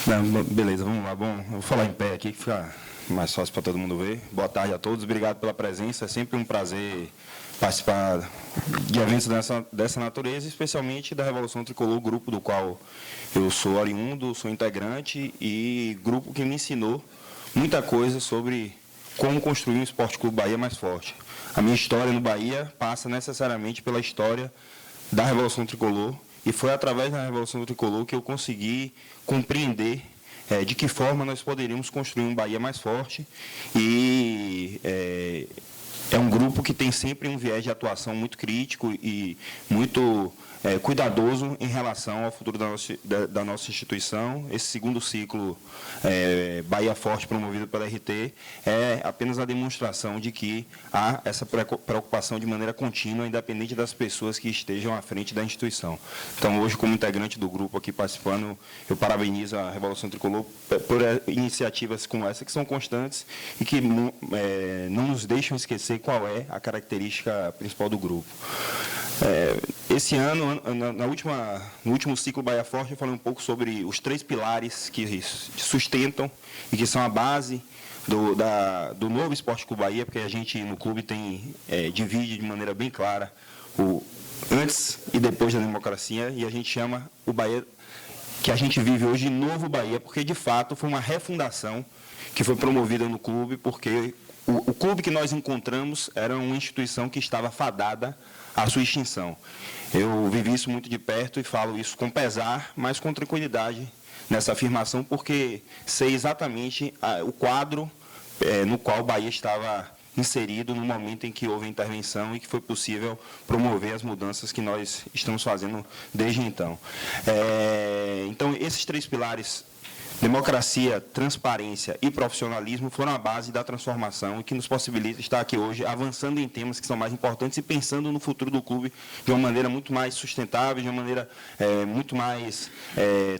Não, beleza, vamos lá. Bom, eu vou falar em pé aqui, que fica mais fácil para todo mundo ver. Boa tarde a todos, obrigado pela presença. É sempre um prazer participar de eventos dessa natureza, especialmente da Revolução Tricolor, grupo do qual eu sou oriundo, sou integrante e grupo que me ensinou muita coisa sobre como construir um Esporte Clube Bahia mais forte. A minha história no Bahia passa necessariamente pela história da Revolução Tricolor, e foi através da Revolução Tricolor que eu consegui compreender de que forma nós poderíamos construir um Bahia mais forte. E é um grupo que tem sempre um viés de atuação muito crítico e muito cuidadoso em relação ao futuro da nossa instituição. Esse segundo ciclo Bahia Forte, promovido pela RT, é apenas a demonstração de que há essa preocupação de maneira contínua, independente das pessoas que estejam à frente da instituição. Então, hoje, como integrante do grupo aqui participando, eu parabenizo a Revolução Tricolor por iniciativas como essa, que são constantes e que não nos deixam esquecer qual é a característica principal do grupo. Esse ano, no último ciclo Bahia Forte, eu falei um pouco sobre os 3 pilares que sustentam e que são a base do novo Esporte Clube Bahia, porque a gente no clube divide de maneira bem clara o antes e depois da democracia, e a gente chama o Bahia que a gente vive hoje de novo Bahia, porque de fato foi uma refundação que foi promovida no clube, porque o clube que nós encontramos era uma instituição que estava fadada à sua extinção. Eu vivi isso muito de perto e falo isso com pesar, mas com tranquilidade nessa afirmação, porque sei exatamente o quadro no qual o Bahia estava inserido no momento em que houve a intervenção e que foi possível promover as mudanças que nós estamos fazendo desde então. Então, esses 3 pilares, democracia, transparência e profissionalismo, foram a base da transformação e que nos possibilita estar aqui hoje avançando em temas que são mais importantes e pensando no futuro do clube de uma maneira muito mais sustentável, de uma maneira muito mais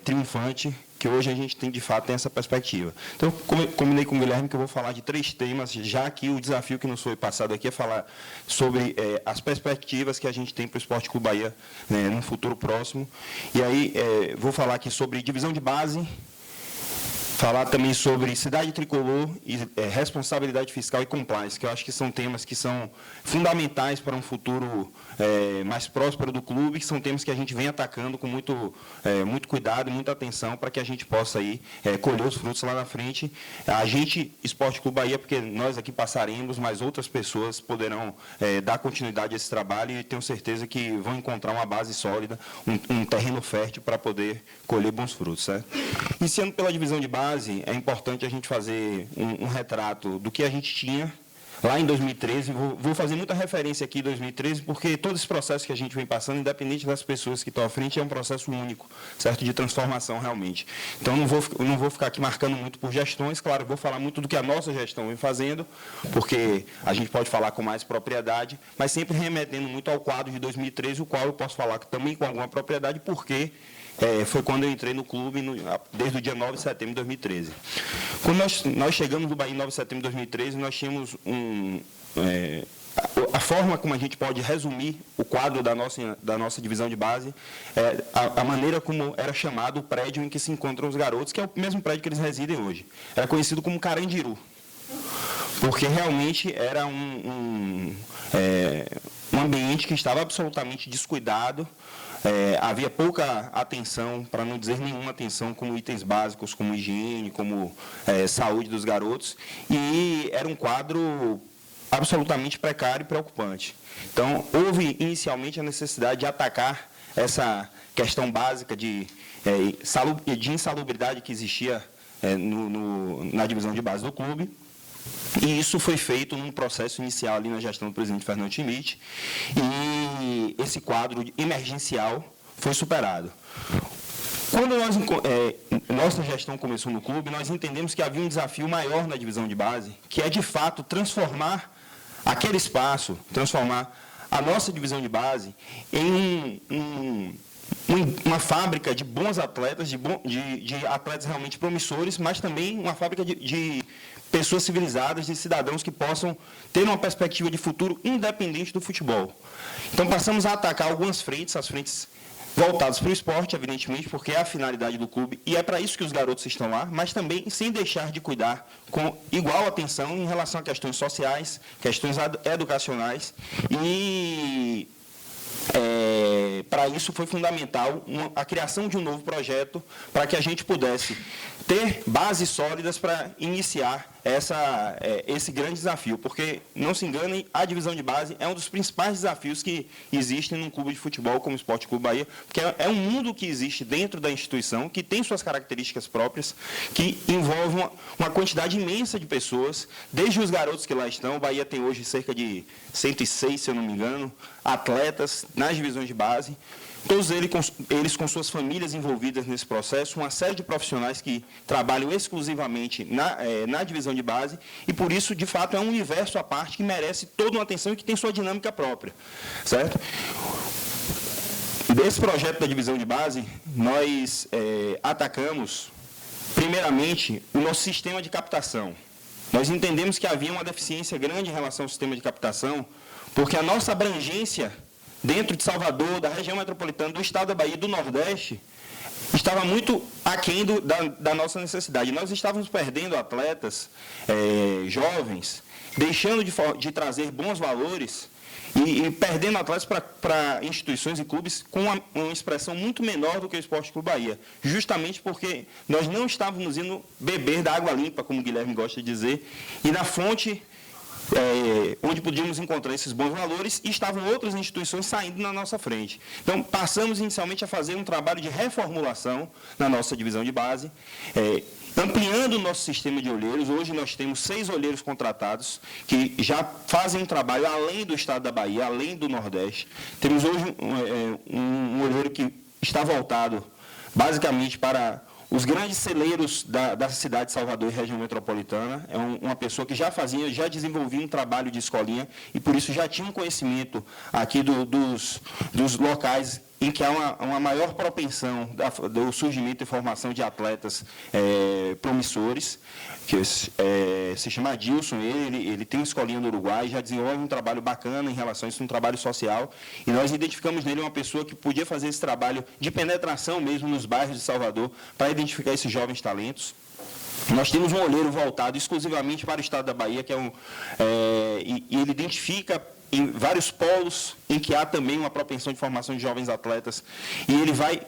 triunfante, que hoje a gente de fato tem essa perspectiva. Então, eu combinei com o Guilherme que eu vou falar de 3 temas, já que o desafio que nos foi passado aqui é falar sobre as perspectivas que a gente tem para o Esporte Clube Bahia no futuro próximo. E aí, vou falar aqui sobre divisão de base, falar também sobre cidade tricolor e responsabilidade fiscal e compliance, que eu acho que são temas que são fundamentais para um futuro mais próspero do clube, que são temas que a gente vem atacando com muito cuidado e muita atenção para que a gente possa aí, colher os frutos lá na frente. A gente, Esporte Clube Bahia, porque nós aqui passaremos, mas outras pessoas poderão dar continuidade a esse trabalho e tenho certeza que vão encontrar uma base sólida, um terreno fértil para poder colher bons frutos. Certo? Iniciando pela divisão de base, é importante a gente fazer um retrato do que a gente tinha lá em 2013. Vou fazer muita referência aqui em 2013, porque todo esse processo que a gente vem passando, independente das pessoas que estão à frente, é um processo único, certo? De transformação realmente. Então, não vou ficar aqui marcando muito por gestões, claro, vou falar muito do que a nossa gestão vem fazendo, porque a gente pode falar com mais propriedade, mas sempre remetendo muito ao quadro de 2013, o qual eu posso falar também com alguma propriedade, porque foi quando eu entrei no clube, desde o dia 9 de setembro de 2013. Quando nós chegamos no Bahia em 9 de setembro de 2013, nós tínhamos a forma como a gente pode resumir o quadro da nossa divisão de base, a maneira como era chamado o prédio em que se encontram os garotos, que é o mesmo prédio que eles residem hoje. Era conhecido como Carandiru, porque realmente era um ambiente que estava absolutamente descuidado. Havia pouca atenção, para não dizer nenhuma atenção, como itens básicos, como higiene, como saúde dos garotos, e era um quadro absolutamente precário e preocupante. Então, houve inicialmente a necessidade de atacar essa questão básica de insalubridade que existia na divisão de base do clube. E isso foi feito num processo inicial ali na gestão do presidente Fernando Schmidt, e esse quadro emergencial foi superado. Quando nossa gestão começou no clube, nós entendemos que havia um desafio maior na divisão de base, que é, de fato, transformar aquele espaço, transformar a nossa divisão de base em uma fábrica de bons atletas, de atletas realmente promissores, mas também uma fábrica de pessoas civilizadas, de cidadãos que possam ter uma perspectiva de futuro independente do futebol. Então, passamos a atacar algumas frentes, as frentes voltados para o esporte, evidentemente, porque é a finalidade do clube, e é para isso que os garotos estão lá, mas também sem deixar de cuidar com igual atenção em relação a questões sociais, questões educacionais, e para isso foi fundamental a criação de um novo projeto para que a gente pudesse ter bases sólidas para iniciar esse grande desafio, porque, não se enganem, a divisão de base é um dos principais desafios que existem num clube de futebol como o Esporte Clube Bahia, porque é um mundo que existe dentro da instituição, que tem suas características próprias, que envolve uma quantidade imensa de pessoas, desde os garotos que lá estão. O Bahia tem hoje cerca de 106, se eu não me engano, atletas nas divisões de base, todos eles com suas famílias envolvidas nesse processo, uma série de profissionais que trabalham exclusivamente na divisão de base, e por isso, de fato, é um universo à parte que merece toda uma atenção e que tem sua dinâmica própria, certo? Desse projeto da divisão de base, nós atacamos, primeiramente, o nosso sistema de captação. Nós entendemos que havia uma deficiência grande em relação ao sistema de captação, porque a nossa abrangência dentro de Salvador, da região metropolitana, do estado da Bahia e do Nordeste, estava muito aquém da nossa necessidade. Nós estávamos perdendo atletas jovens, deixando de trazer bons valores e perdendo atletas para instituições e clubes com uma expressão muito menor do que o Esporte Clube Bahia, justamente porque nós não estávamos indo beber da água limpa, como o Guilherme gosta de dizer, e na fonte onde podíamos encontrar esses bons valores, e estavam outras instituições saindo na nossa frente. Então, passamos inicialmente a fazer um trabalho de reformulação na nossa divisão de base, ampliando o nosso sistema de olheiros. Hoje nós temos 6 olheiros contratados, que já fazem um trabalho além do estado da Bahia, além do Nordeste. Temos hoje um olheiro que está voltado basicamente para os grandes celeiros da cidade de Salvador e região metropolitana. É uma pessoa que já desenvolvia um trabalho de escolinha, e por isso já tinha um conhecimento aqui dos locais em que há uma maior propensão do surgimento e formação de atletas promissores, que se chama Adilson. Ele tem uma escolinha no Uruguai, já desenvolve um trabalho bacana em relação a isso, um trabalho social, e nós identificamos nele uma pessoa que podia fazer esse trabalho de penetração mesmo nos bairros de Salvador, para identificar esses jovens talentos. Nós temos um olheiro voltado exclusivamente para o estado da Bahia, que e ele identifica em vários polos em que há também uma propensão de formação de jovens atletas, e ele vai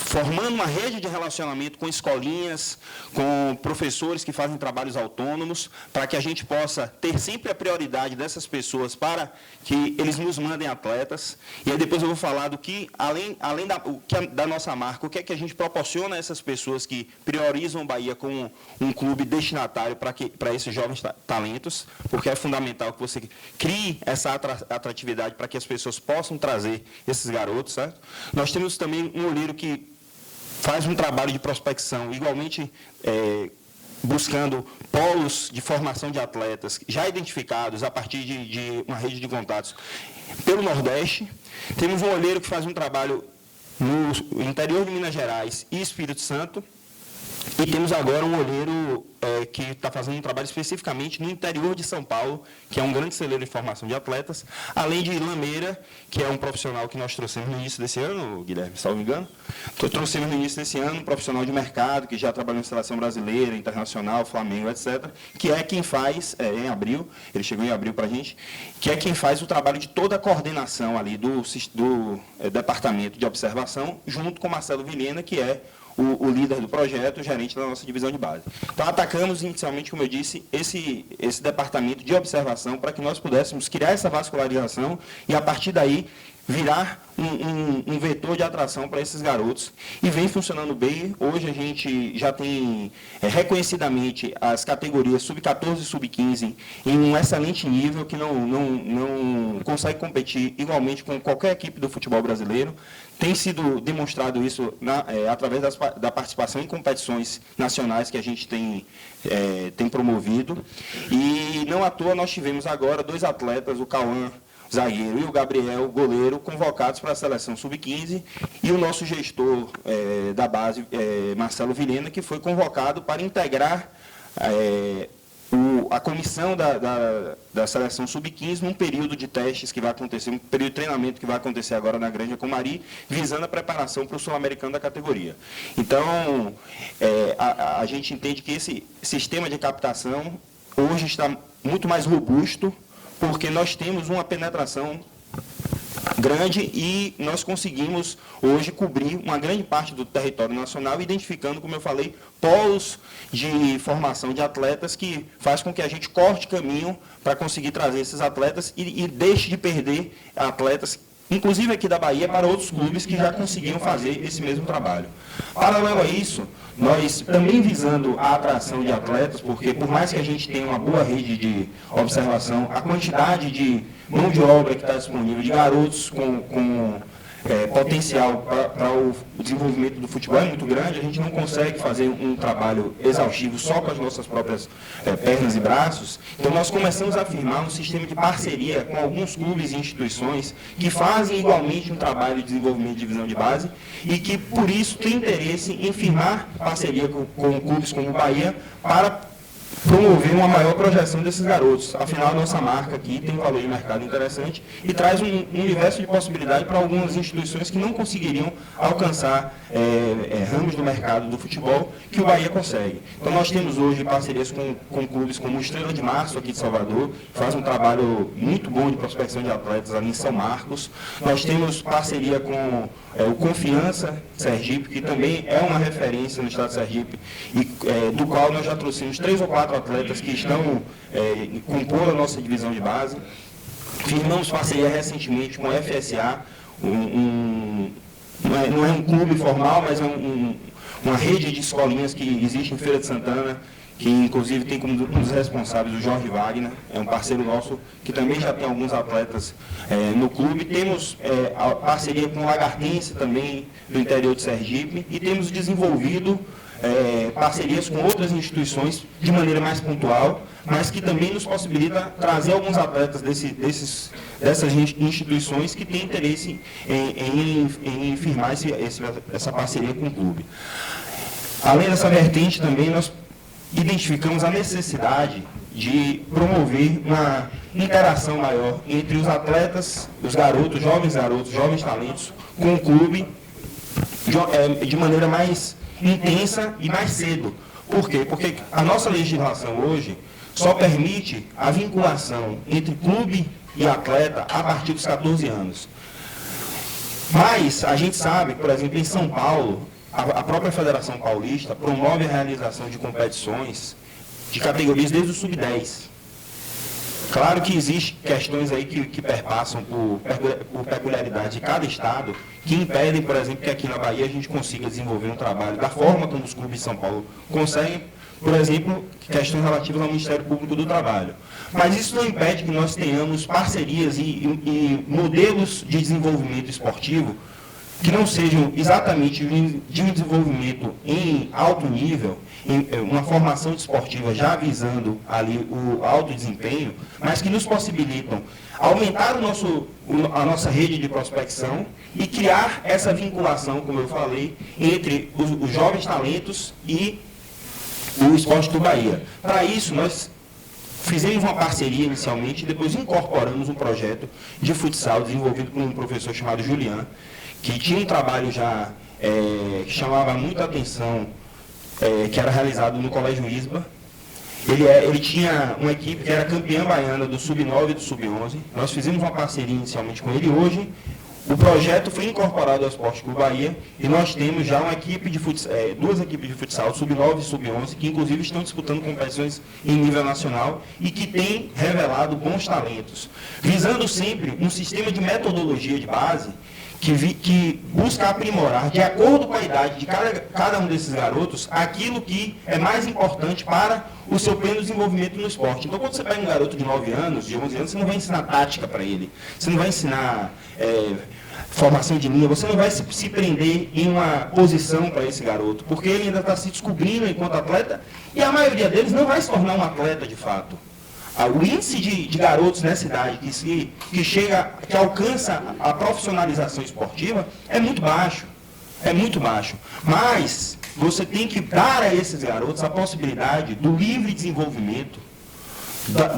formando uma rede de relacionamento com escolinhas, com professores que fazem trabalhos autônomos, para que a gente possa ter sempre a prioridade dessas pessoas para que eles nos mandem atletas. E aí depois eu vou falar do que, além da nossa marca, o que é que a gente proporciona a essas pessoas que priorizam o Bahia como um clube destinatário para esses jovens talentos, porque é fundamental que você crie essa atratividade para que as pessoas possam trazer esses garotos, certo? Nós temos também um olheiro que faz um trabalho de prospecção, igualmente buscando polos de formação de atletas já identificados a partir de uma rede de contatos pelo Nordeste. Temos um olheiro que faz um trabalho no interior de Minas Gerais e Espírito Santo. E temos agora um olheiro que está fazendo um trabalho especificamente no interior de São Paulo, que é um grande celeiro de formação de atletas, além de Lameira, que é um profissional que nós trouxemos no início desse ano, Guilherme, se não me engano. Trouxemos no início desse ano um profissional de mercado, que já trabalhou em seleção brasileira, internacional, Flamengo, etc., que é quem faz, em abril, ele chegou em abril para a gente, que é quem faz o trabalho de toda a coordenação ali do departamento de observação, junto com Marcelo Vilhena, que é o líder do projeto, o gerente da nossa divisão de base. Então, atacamos inicialmente, como eu disse, esse departamento de observação para que nós pudéssemos criar essa vascularização e, a partir daí, virar um vetor de atração para esses garotos. E vem funcionando bem. Hoje a gente já tem reconhecidamente as categorias sub-14 e sub-15 em um excelente nível, que não consegue competir igualmente com qualquer equipe do futebol brasileiro. Tem sido demonstrado isso através da participação em competições nacionais que a gente tem promovido. E não à toa nós tivemos agora 2 atletas, o Cauã, zagueiro, e o Gabriel, goleiro, convocados para a seleção sub-15, e o nosso gestor da base, Marcelo Vilhena, que foi convocado para integrar a comissão da seleção sub-15 num período de testes que vai acontecer, um período de treinamento que vai acontecer agora na Granja Comari, visando a preparação para o sul-americano da categoria. Então, a gente entende que esse sistema de captação hoje está muito mais robusto, porque nós temos uma penetração grande e nós conseguimos hoje cobrir uma grande parte do território nacional, identificando, como eu falei, polos de formação de atletas que faz com que a gente corte caminho para conseguir trazer esses atletas e deixe de perder atletas, inclusive aqui da Bahia, para outros clubes que já conseguiram fazer esse mesmo trabalho. Paralelo a isso, nós também visando a atração de atletas, porque por mais que a gente tenha uma boa rede de observação, a quantidade de mão de obra que está disponível, de garotos com potencial para o desenvolvimento do futebol é muito grande, a gente não consegue fazer um trabalho exaustivo só com as nossas próprias pernas e braços. Então, nós começamos a firmar um sistema de parceria com alguns clubes e instituições que fazem igualmente um trabalho de desenvolvimento de divisão de base e que, por isso, têm interesse em firmar parceria com clubes como o Bahia para promover uma maior projeção desses garotos. Afinal, a nossa marca aqui tem um valor de mercado interessante e traz um universo de possibilidade para algumas instituições que não conseguiriam alcançar ramos do mercado do futebol que o Bahia consegue. Então, nós temos hoje parcerias com clubes como o Estrela de Março, aqui de Salvador, que faz um trabalho muito bom de prospecção de atletas ali em São Marcos. Nós temos parceria com o Confiança Sergipe, que também é uma referência no estado de Sergipe, e do qual nós já trouxemos 3 ou 4 atletas que estão compondo a nossa divisão de base. Firmamos parceria recentemente com a FSA, não é um clube formal, mas é uma rede de escolinhas que existe em Feira de Santana, que inclusive tem como um dos responsáveis o Jorge Wagner, é um parceiro nosso, que também já tem alguns atletas no clube. Temos a parceria com o Lagartense também, do interior de Sergipe, e temos desenvolvido parcerias com outras instituições de maneira mais pontual, mas que também nos possibilita trazer alguns atletas dessas instituições que têm interesse em firmar essa parceria com o clube. Além dessa vertente, também nós identificamos a necessidade de promover uma interação maior entre os atletas, os garotos, jovens talentos, com o clube, de maneira mais intensa e mais cedo. Por quê? Porque a nossa legislação hoje só permite a vinculação entre clube e atleta a partir dos 14 anos. Mas a gente sabe, por exemplo, em São Paulo, a própria Federação Paulista promove a realização de competições de categorias desde o sub-10. Claro que existem questões aí que perpassam por peculiaridade de cada estado, que impedem, por exemplo, que aqui na Bahia a gente consiga desenvolver um trabalho da forma como os clubes de São Paulo conseguem, por exemplo, questões relativas ao Ministério Público do Trabalho. Mas isso não impede que nós tenhamos parcerias e modelos de desenvolvimento esportivo que não sejam exatamente de um desenvolvimento em alto nível, em uma formação desportiva já visando ali o alto desempenho, mas que nos possibilitam aumentar a nossa rede de prospecção e criar essa vinculação, como eu falei, entre os jovens talentos e o Esporte do Bahia. Para isso, nós fizemos uma parceria inicialmente e depois incorporamos um projeto de futsal desenvolvido por um professor chamado Julian, que tinha um trabalho já que chamava muita atenção, que era realizado no Colégio ISBA. Ele tinha uma equipe que era campeã baiana do Sub-9 e do Sub-11. Nós fizemos uma parceria inicialmente com ele. Hoje, o projeto foi incorporado ao Esporte Clube Bahia e nós temos já uma equipe de duas equipes de futsal, Sub-9 e Sub-11, que inclusive estão disputando competições em nível nacional e que têm revelado bons talentos, visando sempre um sistema de metodologia de base que busca aprimorar, de acordo com a idade de cada um desses garotos, aquilo que é mais importante para o seu pleno desenvolvimento no esporte. Então, quando você pega um garoto de 9 anos, de 11 anos, você não vai ensinar tática para ele, você não vai ensinar formação de linha, você não vai se prender em uma posição para esse garoto, porque ele ainda está se descobrindo enquanto atleta, e a maioria deles não vai se tornar um atleta de fato. O índice de garotos nessa idade que alcança a profissionalização esportiva é muito baixo. Mas você tem que dar a esses garotos a possibilidade do livre desenvolvimento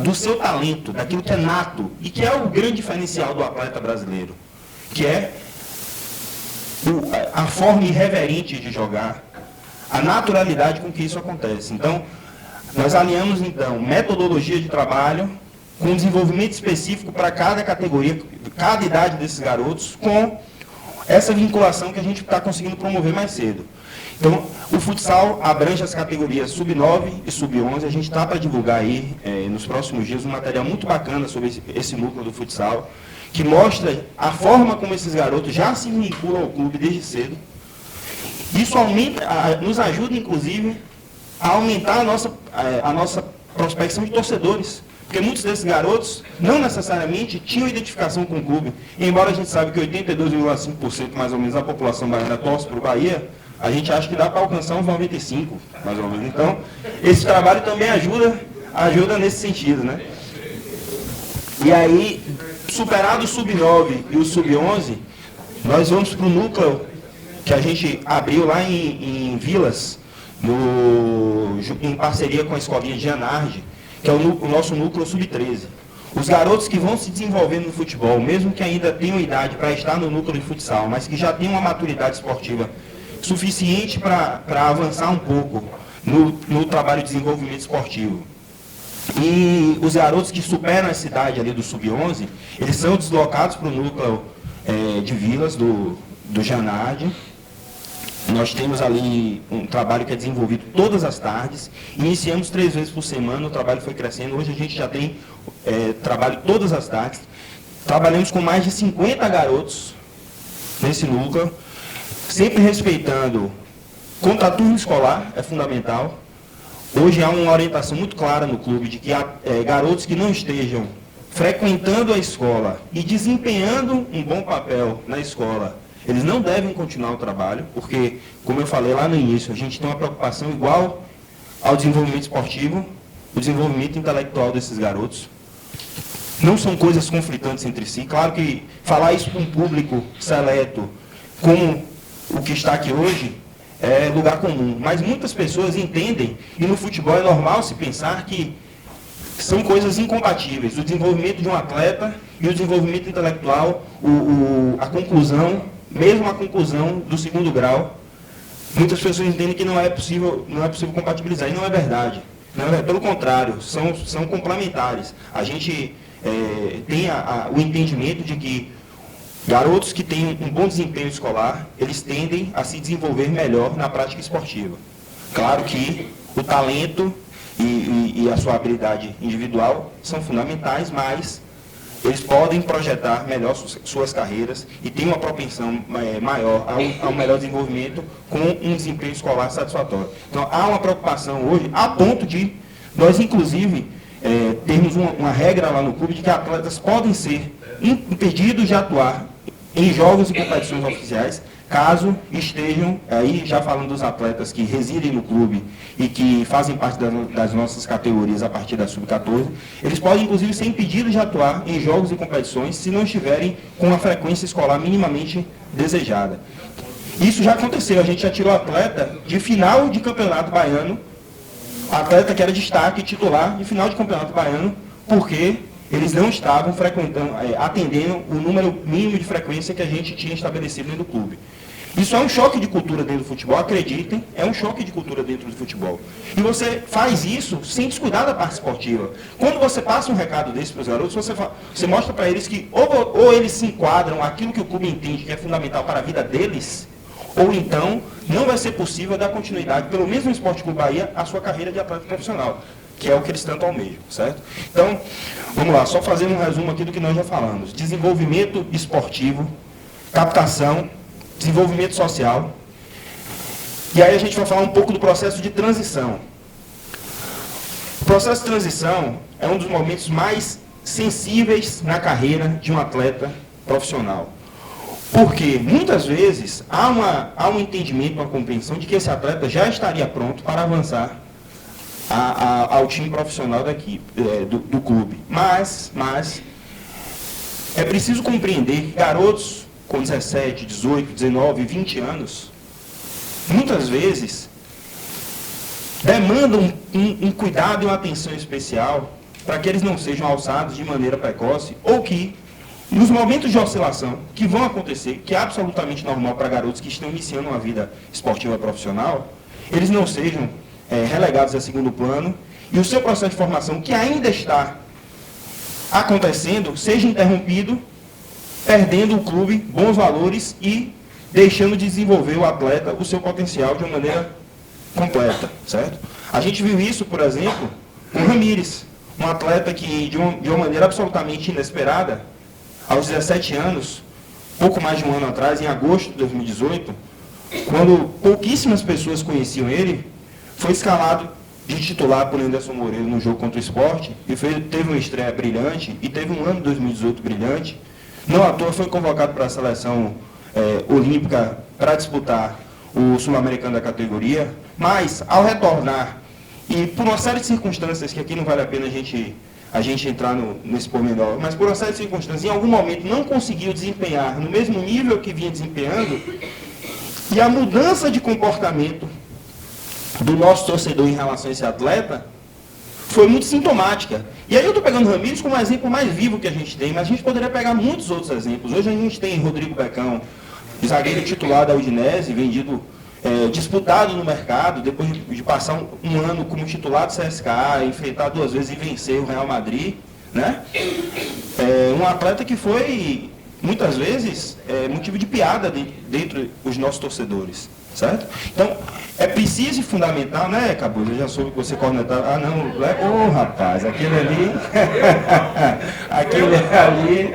do seu talento, daquilo que é nato e que é o grande diferencial do atleta brasileiro, que é a forma irreverente de jogar, a naturalidade com que isso acontece. Então, nós alinhamos, então, metodologia de trabalho com desenvolvimento específico para cada categoria, cada idade desses garotos, com essa vinculação que a gente está conseguindo promover mais cedo. Então, o futsal abrange as categorias sub-9 e sub-11. A gente está para divulgar aí, nos próximos dias, um material muito bacana sobre esse núcleo do futsal, que mostra a forma como esses garotos já se vinculam ao clube desde cedo. Isso nos ajuda, inclusive, a aumentar a nossa prospecção de torcedores. Porque muitos desses garotos não necessariamente tinham identificação com o clube. E embora a gente saiba que 82,5% mais ou menos da população baiana torce para o Bahia, a gente acha que dá para alcançar uns 95%, mais ou menos. Então, esse trabalho também ajuda nesse sentido, né? E aí, superado o sub-9 e o sub-11, nós vamos para o núcleo que a gente abriu lá em Vilas, em parceria com a escolinha de Gianardi, que é o nosso núcleo sub-13. Os garotos que vão se desenvolvendo no futebol, mesmo que ainda tenham idade para estar no núcleo de futsal, mas que já tenham uma maturidade esportiva suficiente para avançar um pouco no trabalho de desenvolvimento esportivo. E os garotos que superam essa idade ali do sub-11, eles são deslocados para o núcleo de Vilas, do Gianardi. Nós temos ali um trabalho que é desenvolvido todas as tardes. Iniciamos 3 vezes por semana, o trabalho foi crescendo. Hoje a gente já tem trabalho todas as tardes. Trabalhamos com mais de 50 garotos nesse núcleo, sempre respeitando contraturno escolar, é fundamental. Hoje há uma orientação muito clara no clube de que garotos que não estejam frequentando a escola e desempenhando um bom papel na escola, eles não devem continuar o trabalho, porque, como eu falei lá no início, a gente tem uma preocupação igual ao desenvolvimento esportivo, o desenvolvimento intelectual desses garotos. Não são coisas conflitantes entre si. Claro que falar isso para um público seleto, como o que está aqui hoje, é lugar comum. Mas muitas pessoas entendem, e no futebol é normal se pensar que são coisas incompatíveis. O desenvolvimento de um atleta e o desenvolvimento intelectual, a conclusão, mesmo a conclusão do 2º grau, muitas pessoas entendem que não é possível compatibilizar, e não é verdade. Não, pelo contrário, são complementares. A gente tem o entendimento de que garotos que têm um bom desempenho escolar, eles tendem a se desenvolver melhor na prática esportiva. Claro que o talento e a sua habilidade individual são fundamentais, mas eles podem projetar melhor suas carreiras e têm uma propensão maior ao melhor desenvolvimento com um desempenho escolar satisfatório. Então, há uma preocupação hoje, a ponto de nós, inclusive, termos uma regra lá no clube de que atletas podem ser impedidos de atuar em jogos e competições oficiais, caso estejam, aí já falando dos atletas que residem no clube e que fazem parte das nossas categorias a partir da sub-14, eles podem, inclusive, ser impedidos de atuar em jogos e competições se não estiverem com a frequência escolar minimamente desejada. Isso já aconteceu, a gente já tirou atleta de final de campeonato baiano, atleta que era destaque titular de final de campeonato baiano, porque eles não estavam atendendo o número mínimo de frequência que a gente tinha estabelecido dentro do clube. Isso é um choque de cultura dentro do futebol, acreditem, é um choque de cultura dentro do futebol. E você faz isso sem descuidar da parte esportiva. Quando você passa um recado desse para os garotos, você mostra para eles que ou eles se enquadram aquilo que o clube entende que é fundamental para a vida deles, ou então não vai ser possível dar continuidade, pelo menos no Esporte Clube Bahia, à sua carreira de atleta profissional, que é o que eles tanto almejam, certo? Então, vamos lá, só fazendo um resumo aqui do que nós já falamos. Desenvolvimento esportivo, captação, desenvolvimento social. E aí a gente vai falar um pouco do processo de transição. O processo de transição é um dos momentos mais sensíveis na carreira de um atleta profissional. Porque, muitas vezes, há um entendimento, uma compreensão de que esse atleta já estaria pronto para avançar ao time profissional do clube. Mas é preciso compreender que garotos com 17, 18, 19, 20 anos, muitas vezes, demandam um cuidado e uma atenção especial para que eles não sejam alçados de maneira precoce, ou que, nos momentos de oscilação que vão acontecer, que é absolutamente normal para garotos que estão iniciando uma vida esportiva profissional, eles não sejam relegados a segundo plano e o seu processo de formação, que ainda está acontecendo, seja interrompido, perdendo o clube bons valores e deixando de desenvolver o atleta, o seu potencial de uma maneira completa, certo? A gente viu isso, por exemplo, com o Ramires, um atleta que, de uma maneira absolutamente inesperada, aos 17 anos, pouco mais de um ano atrás, em agosto de 2018, quando pouquíssimas pessoas conheciam ele, foi escalado de titular por Anderson Moreira no jogo contra o Sport, e teve uma estreia brilhante, e teve um ano de 2018 brilhante. Não à toa foi convocado para a seleção olímpica para disputar o sul-americano da categoria, mas, ao retornar, e por uma série de circunstâncias, que aqui não vale a pena a gente entrar nesse pormenor, mas por uma série de circunstâncias, em algum momento não conseguiu desempenhar no mesmo nível que vinha desempenhando, e a mudança de comportamento do nosso torcedor em relação a esse atleta foi muito sintomática. E aí eu estou pegando o Ramires como um exemplo mais vivo que a gente tem, mas a gente poderia pegar muitos outros exemplos. Hoje a gente tem Rodrigo Becão, zagueiro titular da Udinese, vendido, disputado no mercado, depois de passar um ano como titular do CSKA, enfrentar 2 vezes e vencer o Real Madrid, né? Um atleta que foi, muitas vezes, motivo de piada dentro dos nossos torcedores, certo? Então, é preciso e fundamental, né, Cabuz? Eu já soube que você cornetava. Ah, não, rapaz, aquele ali... aquele ali...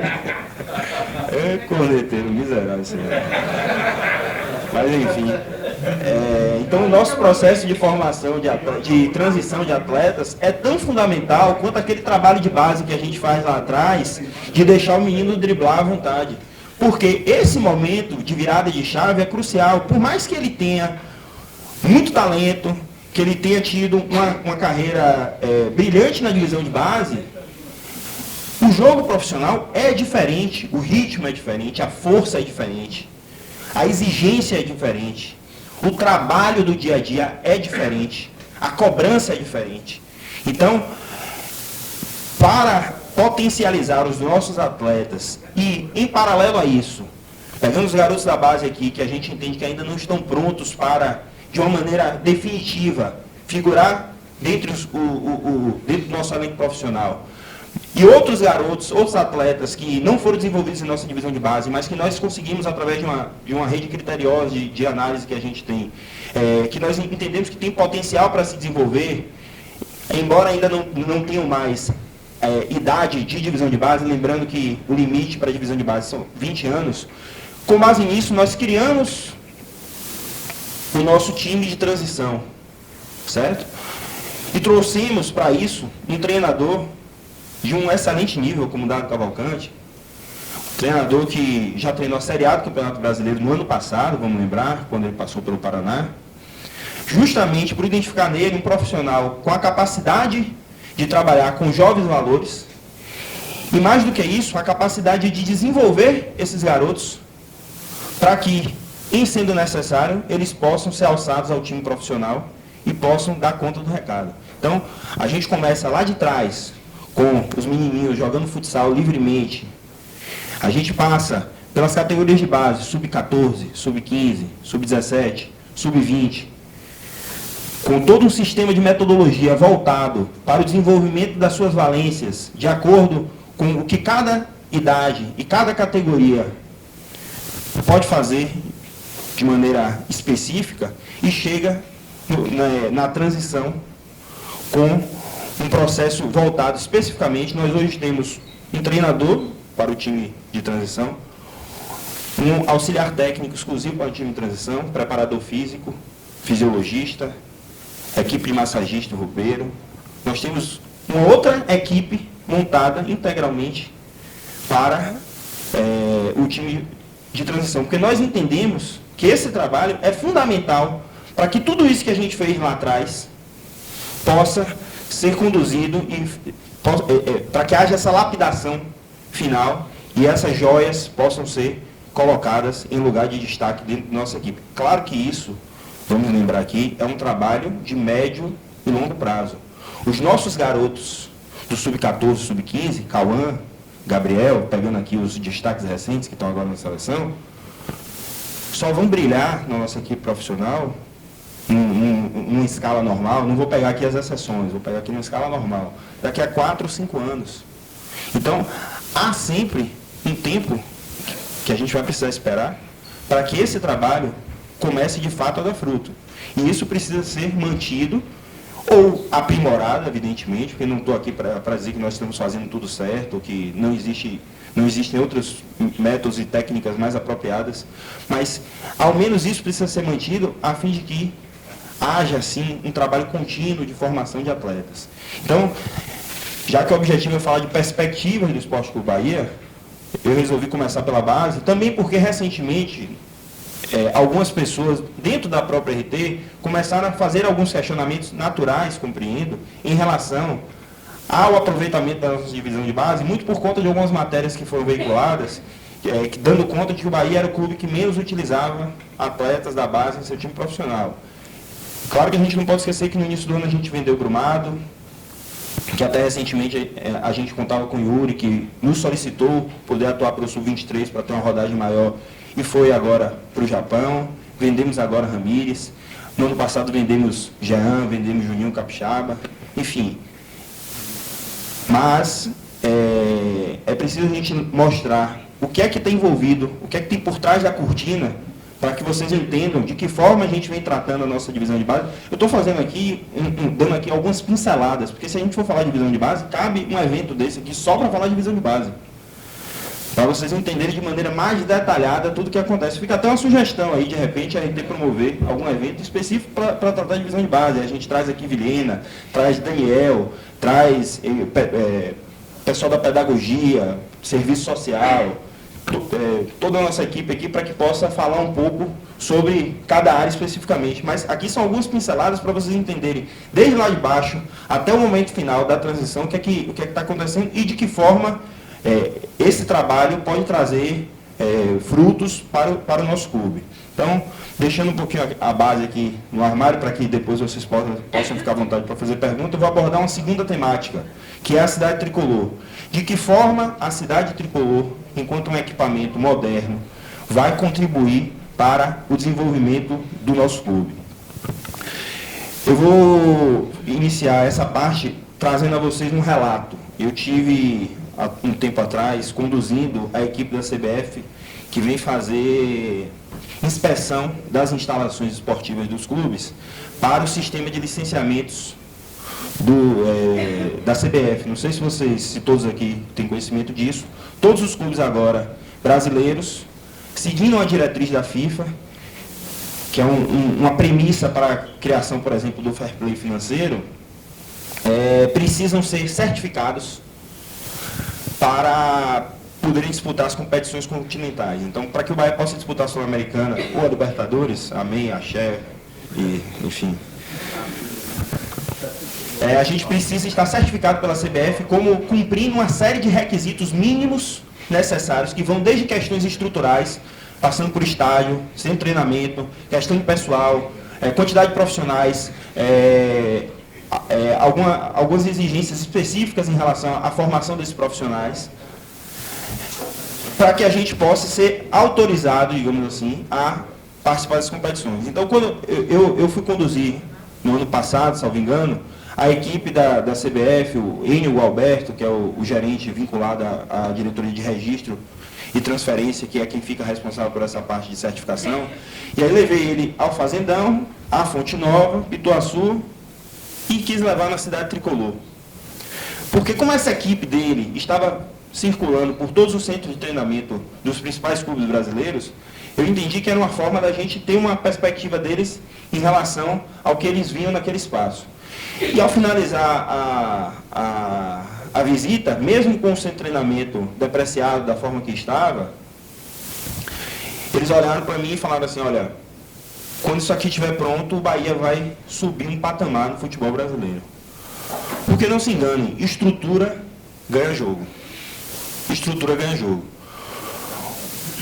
corneteiro, miserável esse cara. Mas, enfim... então, o nosso processo de formação, de transição de atletas é tão fundamental quanto aquele trabalho de base que a gente faz lá atrás, de deixar o menino driblar à vontade. Porque esse momento de virada de chave é crucial. Por mais que ele tenha muito talento, que ele tenha tido uma carreira brilhante na divisão de base, o jogo profissional é diferente, o ritmo é diferente, a força é diferente, a exigência é diferente, o trabalho do dia a dia é diferente, a cobrança é diferente. Então, para potencializar os nossos atletas e, em paralelo a isso, pegando os garotos da base aqui, que a gente entende que ainda não estão prontos para, de uma maneira definitiva, figurar dentro do nosso elenco profissional, e outros garotos, outros atletas que não foram desenvolvidos em nossa divisão de base, mas que nós conseguimos, através de uma rede criteriosa de análise que a gente tem, que nós entendemos que tem potencial para se desenvolver, embora ainda não tenham mais idade de divisão de base, lembrando que o limite para a divisão de base são 20 anos, com base nisso, nós criamos o nosso time de transição, certo? E trouxemos para isso um treinador de um excelente nível, como o Dado Cavalcante, treinador que já treinou a Série A do Campeonato Brasileiro no ano passado, vamos lembrar, quando ele passou pelo Paraná, justamente por identificar nele um profissional com a capacidade de trabalhar com jovens valores, e mais do que isso, a capacidade de desenvolver esses garotos para que, em sendo necessário, eles possam ser alçados ao time profissional e possam dar conta do recado. Então, a gente começa lá de trás, com os menininhos jogando futsal livremente. A gente passa pelas categorias de base, sub-14, sub-15, sub-17, sub-20, com todo um sistema de metodologia voltado para o desenvolvimento das suas valências, de acordo com o que cada idade e cada categoria pode fazer de maneira específica, e chega na transição com um processo voltado especificamente. Nós hoje temos um treinador para o time de transição, um auxiliar técnico exclusivo para o time de transição, preparador físico, fisiologista, equipe massagista, roupeiro. Nós temos uma outra equipe montada integralmente para o time de transição, porque nós entendemos que esse trabalho é fundamental para que tudo isso que a gente fez lá atrás possa ser conduzido e para que haja essa lapidação final e essas joias possam ser colocadas em lugar de destaque dentro da nossa equipe. Claro que isso, vamos lembrar aqui, é um trabalho de médio e longo prazo. Os nossos garotos, do Sub-14, Sub-15, Cauã, Gabriel, pegando aqui os destaques recentes que estão agora na seleção, só vão brilhar na nossa equipe profissional numa escala normal. Não vou pegar aqui as exceções, vou pegar aqui numa escala normal, daqui a 4 ou 5 anos. Então, há sempre um tempo que a gente vai precisar esperar para que esse trabalho comece de fato a dar fruto. E isso precisa ser mantido ou aprimorado, evidentemente, porque não estou aqui para dizer que nós estamos fazendo tudo certo, ou que não existem outros métodos e técnicas mais apropriadas, mas ao menos isso precisa ser mantido a fim de que haja, assim, um trabalho contínuo de formação de atletas. Então, já que o objetivo é falar de perspectivas do Esporte Clube Bahia, eu resolvi começar pela base, também porque recentemente algumas pessoas dentro da própria RT começaram a fazer alguns questionamentos naturais, compreendo, em relação ao aproveitamento da nossa divisão de base, muito por conta de algumas matérias que foram veiculadas, dando conta de que o Bahia era o clube que menos utilizava atletas da base em seu time profissional. Claro que a gente não pode esquecer que no início do ano a gente vendeu o Brumado, que até recentemente a gente contava com o Yuri, que nos solicitou poder atuar para o Sub-23 para ter uma rodagem maior, e foi agora para o Japão. Vendemos agora Ramírez. No ano passado vendemos Jean, vendemos Juninho Capixaba, enfim. Mas é preciso a gente mostrar o que é que está envolvido, o que é que tem por trás da cortina, para que vocês entendam de que forma a gente vem tratando a nossa divisão de base. Eu estou fazendo aqui, dando aqui algumas pinceladas, porque se a gente for falar de divisão de base, cabe um evento desse aqui só para falar de divisão de base, para vocês entenderem de maneira mais detalhada tudo o que acontece. Fica até uma sugestão aí, de repente, a gente promover algum evento específico para tratar de divisão de base. A gente traz aqui Vilhena, traz Daniel, traz pessoal da pedagogia, serviço social, toda a nossa equipe aqui, para que possa falar um pouco sobre cada área especificamente. Mas aqui são algumas pinceladas para vocês entenderem, desde lá de baixo até o momento final da transição, o que é que está acontecendo e de que forma esse trabalho pode trazer frutos para o nosso clube. Então, deixando um pouquinho a base aqui no armário, para que depois vocês possam ficar à vontade para fazer pergunta, eu vou abordar uma segunda temática, que é a cidade tricolor. De que forma a cidade tricolor, enquanto um equipamento moderno, vai contribuir para o desenvolvimento do nosso clube. Eu vou iniciar essa parte trazendo a vocês um relato. Eu tive, há um tempo atrás, conduzindo a equipe da CBF, que vem fazer inspeção das instalações esportivas dos clubes para o sistema de licenciamentos da CBF. Não sei se todos aqui têm conhecimento disso. Todos os clubes agora brasileiros, seguindo a diretriz da FIFA, que é uma premissa para a criação, por exemplo, do fair play financeiro, precisam ser certificados para poderem disputar as competições continentais. Então, para que o Bahia possa disputar a Sul-Americana ou a Libertadores, amém, axé, e, enfim, a gente precisa estar certificado pela CBF como cumprindo uma série de requisitos mínimos necessários, que vão desde questões estruturais, passando por estádio, sem treinamento, questão de pessoal, quantidade de profissionais, algumas exigências específicas em relação à formação desses profissionais, para que a gente possa ser autorizado, digamos assim, a participar das competições. Então, quando eu fui conduzir, no ano passado, salvo engano, a equipe da CBF, o Enio Alberto, que é o gerente vinculado à diretoria de registro e transferência, que é quem fica responsável por essa parte de certificação, e aí levei ele ao Fazendão, à Fonte Nova, Pituaçu, e quis levar na cidade tricolor. Porque como essa equipe dele estava circulando por todos os centros de treinamento dos principais clubes brasileiros, eu entendi que era uma forma da gente ter uma perspectiva deles em relação ao que eles viam naquele espaço. E ao finalizar a visita, mesmo com o centro de treinamento depreciado da forma que estava, eles olharam para mim e falaram assim: olha, quando isso aqui estiver pronto, o Bahia vai subir um patamar no futebol brasileiro. Porque não se enganem, estrutura ganha jogo. Estrutura ganha jogo.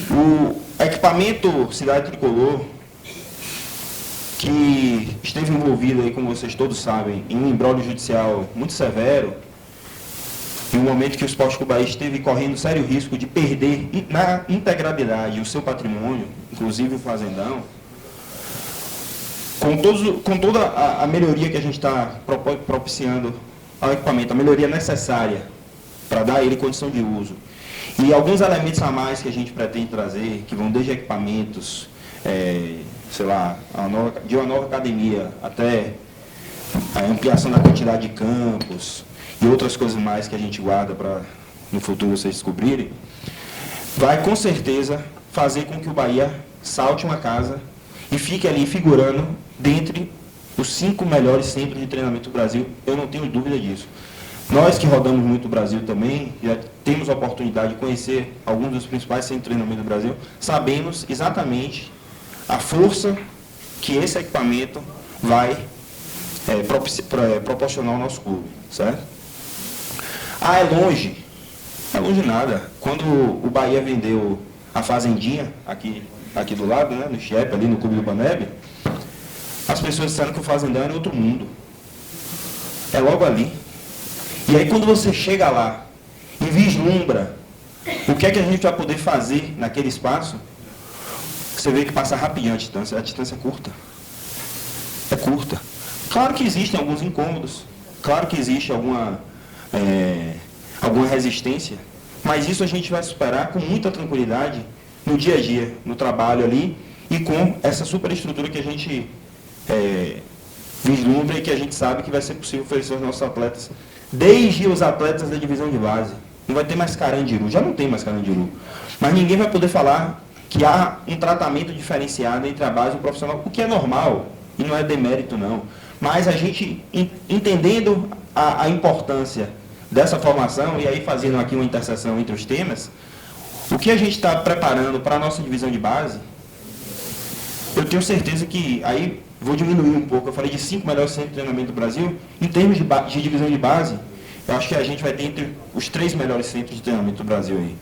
O equipamento Cidade Tricolor, que esteve envolvido aí, como vocês todos sabem, em um imbróglio judicial muito severo, em um momento que o Esporte Clube Bahia esteve correndo sério risco de perder na integralidade o seu patrimônio, inclusive o fazendão, com toda a melhoria que a gente está propiciando ao equipamento, a melhoria necessária para dar a ele condição de uso, e alguns elementos a mais que a gente pretende trazer, que vão desde equipamentos, sei lá, de uma nova academia até a ampliação da quantidade de campos e outras coisas mais que a gente guarda para no futuro vocês descobrirem, vai com certeza fazer com que o Bahia salte uma casa e fique ali figurando dentre os 5 melhores centros de treinamento do Brasil. Eu não tenho dúvida disso. Nós que rodamos muito o Brasil também, já temos a oportunidade de conhecer alguns dos principais centros de treinamento do Brasil, sabemos exatamente a força que esse equipamento vai proporcionar ao nosso clube, certo? É longe? É longe nada. Quando o Bahia vendeu a Fazendinha, aqui do lado, né, no Chepe, ali no Clube do Baneb, as pessoas disseram que o Fazendão era outro mundo. É logo ali. E aí quando você chega lá e vislumbra o que é que a gente vai poder fazer naquele espaço, você vê que passa rapidinho a distância é curta. É curta. Claro que existem alguns incômodos, claro que existe alguma resistência, mas isso a gente vai superar com muita tranquilidade no dia a dia, no trabalho ali, e com essa superestrutura que a gente vislumbra e que a gente sabe que vai ser possível oferecer aos nossos atletas, desde os atletas da divisão de base. Não vai ter mais Carandiru, já não tem mais Carandiru, mas ninguém vai poder falar que há um tratamento diferenciado entre a base e o profissional, o que é normal, e não é demérito não, mas a gente entendendo a importância dessa formação, e aí fazendo aqui uma interseção entre os temas, o que a gente está preparando para a nossa divisão de base, eu tenho certeza que, aí vou diminuir um pouco, eu falei de 5 melhores centros de treinamento do Brasil, em termos de divisão de base, eu acho que a gente vai ter entre os 3 melhores centros de treinamento do Brasil aí,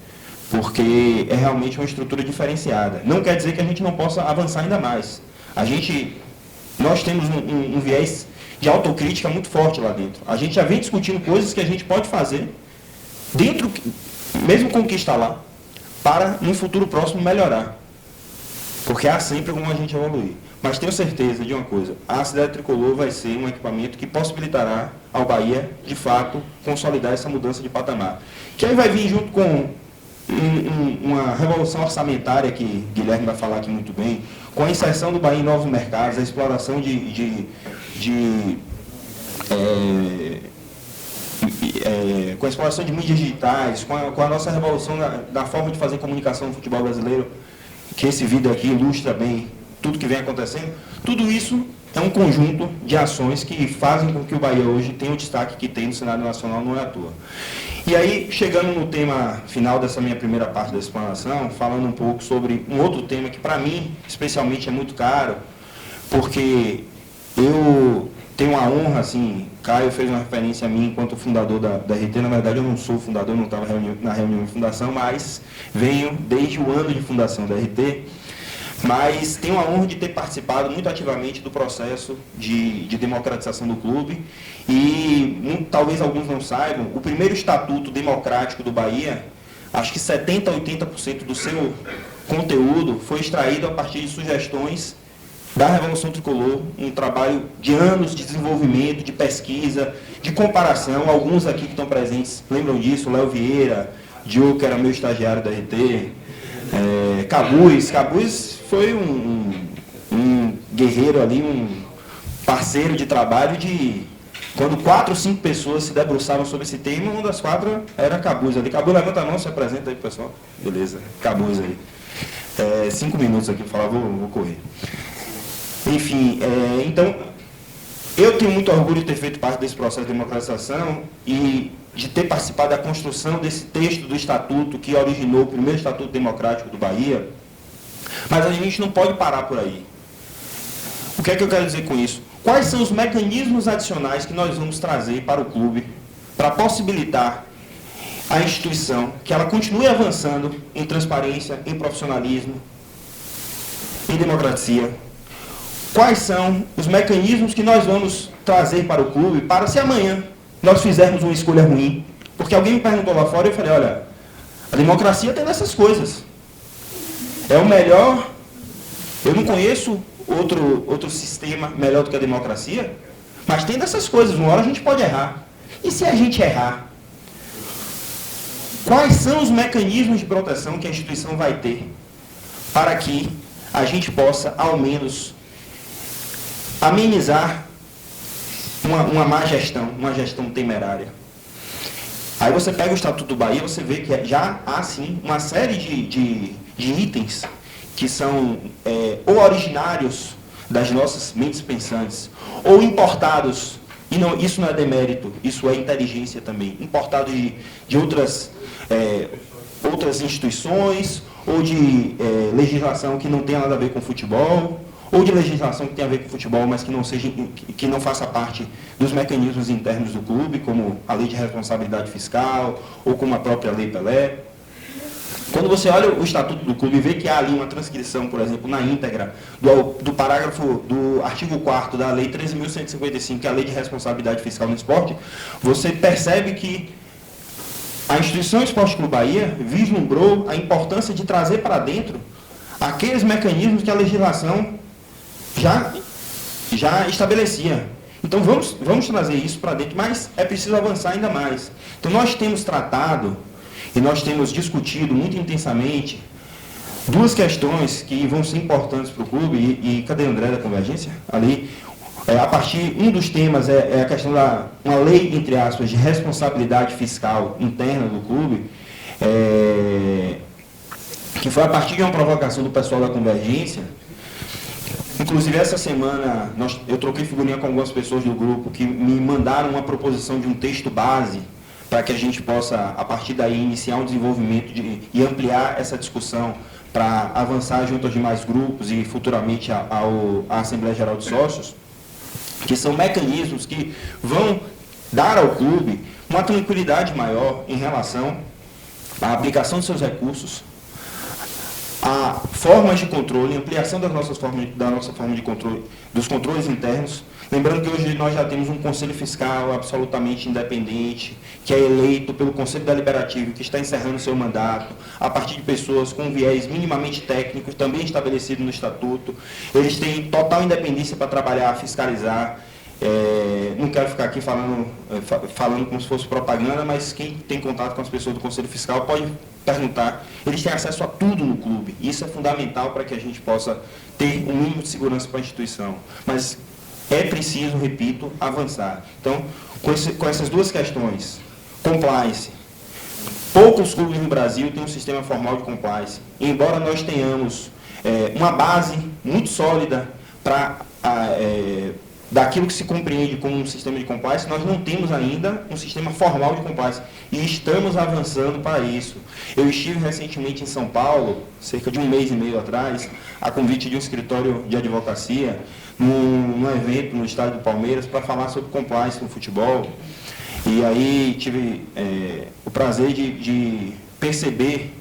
porque é realmente uma estrutura diferenciada. Não quer dizer que a gente não possa avançar ainda mais. Nós temos um viés de autocrítica muito forte lá dentro. A gente já vem discutindo coisas que a gente pode fazer dentro, mesmo com o que está lá, para no futuro próximo melhorar. Porque há sempre como a gente evoluir. Mas tenho certeza de uma coisa, a Cidade Tricolor vai ser um equipamento que possibilitará ao Bahia, de fato, consolidar essa mudança de patamar. Que aí vai vir junto com uma revolução orçamentária, que Guilherme vai falar aqui muito bem, com a inserção do Bahia em novos mercados, a exploração com a exploração de mídias digitais, com a nossa revolução da forma de fazer comunicação no futebol brasileiro, que esse vídeo aqui ilustra bem tudo que vem acontecendo. Tudo isso é um conjunto de ações que fazem com que o Bahia hoje tenha o destaque que tem no cenário nacional, não é à toa. E aí, chegando no tema final dessa minha primeira parte da explanação, falando um pouco sobre um outro tema que para mim, especialmente, é muito caro, porque eu tenho a honra, assim, Caio fez uma referência a mim enquanto fundador da RT, na verdade eu não sou fundador, não estava na reunião de fundação, mas venho desde o ano de fundação da RT, mas tenho a honra de ter participado muito ativamente do processo de democratização do clube e, talvez alguns não saibam, o primeiro estatuto democrático do Bahia, acho que 70% a 80% do seu conteúdo foi extraído a partir de sugestões da Revolução Tricolor, um trabalho de anos de desenvolvimento, de pesquisa, de comparação. Alguns aqui que estão presentes lembram disso, Léo Vieira, Diogo, que era meu estagiário da RT, Cabuz foi um guerreiro ali, um parceiro de trabalho quando 4 ou 5 pessoas se debruçavam sobre esse tema, uma das 4 era Cabuz ali. Cabuz, levanta a mão, se apresenta aí, pessoal. Beleza, Cabuz aí. 5 minutos aqui, falar, vou correr. Enfim, então, eu tenho muito orgulho de ter feito parte desse processo de democratização e de ter participado da construção desse texto do Estatuto que originou o primeiro Estatuto Democrático do Bahia, mas a gente não pode parar por aí. O que é que eu quero dizer com isso? Quais são os mecanismos adicionais que nós vamos trazer para o clube para possibilitar a instituição que ela continue avançando em transparência, em profissionalismo, em democracia? Quais são os mecanismos que nós vamos trazer para o clube para, se amanhã nós fizermos uma escolha ruim, Porque alguém me perguntou lá fora e eu falei, olha, a democracia tem dessas coisas. É o melhor, eu não conheço outro sistema melhor do que a democracia, mas tem dessas coisas, uma hora a gente pode errar. E se a gente errar? Quais são os mecanismos de proteção que a instituição vai ter para que a gente possa, ao menos, amenizar uma má gestão, uma gestão temerária? Aí você pega o Estatuto do Bahia, você vê que já há, sim, uma série de itens que são ou originários das nossas mentes pensantes, ou importados, e não, isso não é demérito, isso é inteligência também, importados de outras instituições, ou de legislação que não tenha nada a ver com futebol, ou de legislação que tenha a ver com futebol, mas que não faça parte dos mecanismos internos do clube, como a lei de responsabilidade fiscal, ou como a própria lei Pelé. Quando você olha o Estatuto do Clube e vê que há ali uma transcrição, por exemplo, na íntegra, do parágrafo do artigo 4º da Lei 13.155, que é a Lei de Responsabilidade Fiscal no Esporte, você percebe que a instituição Esporte Clube Bahia vislumbrou a importância de trazer para dentro aqueles mecanismos que a legislação já estabelecia. Então vamos trazer isso para dentro, mas é preciso avançar ainda mais. Então nós temos tratado e nós temos discutido muito intensamente duas questões que vão ser importantes para o clube, e cadê o André da Convergência? Ali, um dos temas é a questão da uma lei, entre aspas, de responsabilidade fiscal interna do clube, que foi a partir de uma provocação do pessoal da Convergência. Inclusive, essa semana, eu troquei figurinha com algumas pessoas do grupo que me mandaram uma proposição de um texto base para que a gente possa, a partir daí, iniciar um desenvolvimento e ampliar essa discussão para avançar junto aos demais grupos e futuramente à Assembleia Geral de Sócios, que são mecanismos que vão dar ao clube uma tranquilidade maior em relação à aplicação de seus recursos, a formas de controle, ampliação da nossa forma de controle, dos controles internos. Lembrando que hoje nós já temos um Conselho Fiscal absolutamente independente, que é eleito pelo Conselho Deliberativo, que está encerrando seu mandato, a partir de pessoas com viés minimamente técnicos, também estabelecido no Estatuto. Eles têm total independência para trabalhar, fiscalizar. Não quero ficar aqui falando como se fosse propaganda, mas quem tem contato com as pessoas do Conselho Fiscal pode perguntar. Eles têm acesso a tudo no clube. Isso é fundamental para que a gente possa ter um mínimo de segurança para a instituição. Mas é preciso, repito, avançar. Então, com essas duas questões, compliance. Poucos clubes no Brasil têm um sistema formal de compliance. Embora nós tenhamos uma base muito sólida para daquilo que se compreende como um sistema de compliance, nós não temos ainda um sistema formal de compliance. E estamos avançando para isso. Eu estive recentemente em São Paulo, cerca de um mês e meio atrás, a convite de um escritório de advocacia, num evento no estádio do Palmeiras, para falar sobre compliance no futebol. E aí tive o prazer de perceber,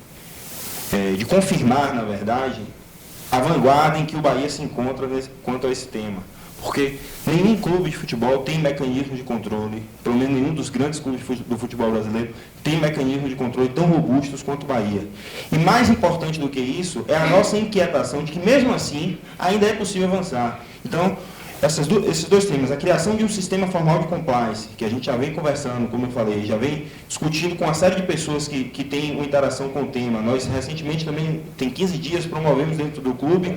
de confirmar, na verdade, a vanguarda em que o Bahia se encontra quanto a esse tema. Porque nenhum clube de futebol tem mecanismo de controle, pelo menos nenhum dos grandes clubes do futebol brasileiro tem mecanismo de controle tão robustos quanto o Bahia. E mais importante do que isso é a nossa inquietação de que, mesmo assim, ainda é possível avançar. Então, esses dois temas, a criação de um sistema formal de compliance, que a gente já vem conversando, como eu falei, já vem discutindo com uma série de pessoas que têm uma interação com o tema. Nós, recentemente, também, tem 15 dias, promovemos dentro do clube,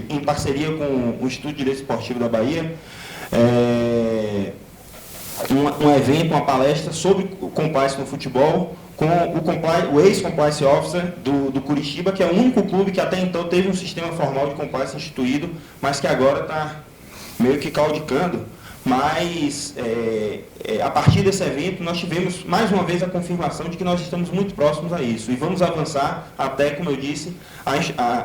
em parceria com o Instituto de Direito Esportivo da Bahia, um evento, uma palestra sobre o compliance no futebol, com o ex-compliance officer do Curitiba, que é o único clube que até então teve um sistema formal de compliance instituído, mas que agora está meio que claudicando. Mas, a partir desse evento, nós tivemos, mais uma vez, a confirmação de que nós estamos muito próximos a isso. E vamos avançar até, como eu disse,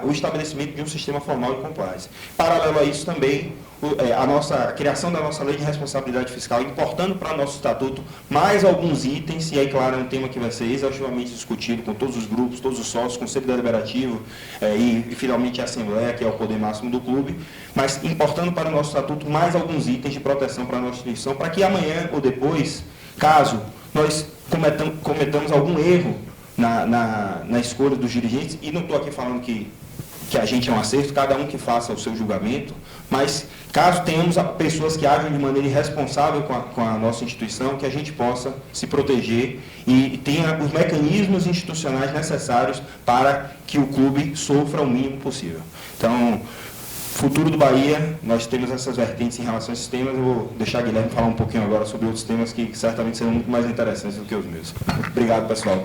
o estabelecimento de um sistema formal de compliance. Paralelo a isso também, a criação da nossa lei de responsabilidade fiscal, importando para o nosso estatuto mais alguns itens, e aí, claro, é um tema que vai ser exaustivamente discutido com todos os grupos, todos os sócios, Conselho Deliberativo e, finalmente, a Assembleia, que é o poder máximo do clube, mas importando para o nosso estatuto mais alguns itens de proteção para a nossa instituição, para que amanhã ou depois Caso nós cometamos algum erro na escolha dos dirigentes, e não estou aqui falando que a gente é um acerto, cada um que faça o seu julgamento, mas caso tenhamos pessoas que agem de maneira irresponsável com a nossa instituição, que a gente possa se proteger e tenha os mecanismos institucionais necessários para que o clube sofra o mínimo possível. Então, futuro do Bahia, nós temos essas vertentes em relação a esses temas. Eu vou deixar a Guilherme falar um pouquinho agora sobre outros temas que certamente serão muito mais interessantes do que os meus. Obrigado, pessoal.